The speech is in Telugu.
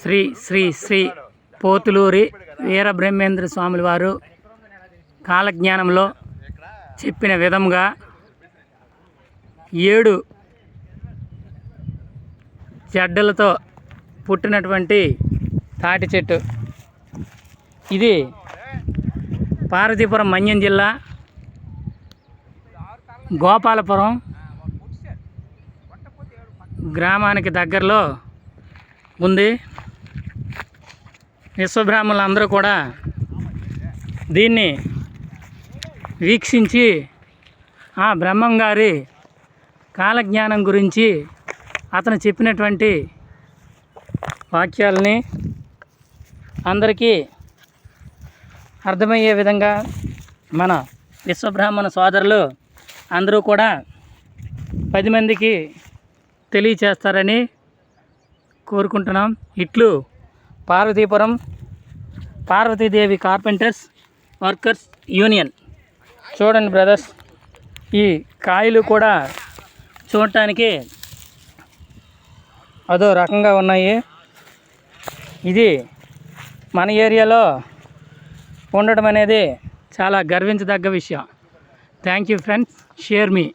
శ్రీ శ్రీ శ్రీ పోతులూరి వీరబ్రహ్మేంద్ర స్వాముల వారు కాలజ్ఞానంలో చెప్పిన విధంగా 7 జడ్డలతో పుట్టినటువంటి తాటి చెట్టు. ఇది పార్వతీపురం మన్యం జిల్లా గోపాలపురం గ్రామానికి దగ్గరలో ఉంది. విశ్వబ్రాహ్మణులందరూ కూడా దీన్ని వీక్షించి ఆ బ్రహ్మంగారి కాలజ్ఞానం గురించి అతను చెప్పినటువంటి వాక్యాలని అందరికీ అర్థమయ్యే విధంగా మన విశ్వబ్రాహ్మణ సోదరులు అందరూ కూడా 10 మందికి తెలియచేస్తారని కోరుకుంటున్నాం. ఇట్లు Parvathipuram Parvathidevi carpenters workers union. చూడండి బ్రదర్స్, ఈ కాయలు కూడా చూడటానికి అదో రకంగా ఉన్నాయి. ఇది మన ఏరియాలో ఉండడం అనేది చాలా గర్వించదగ్గ విషయం. Thank you friends, share me.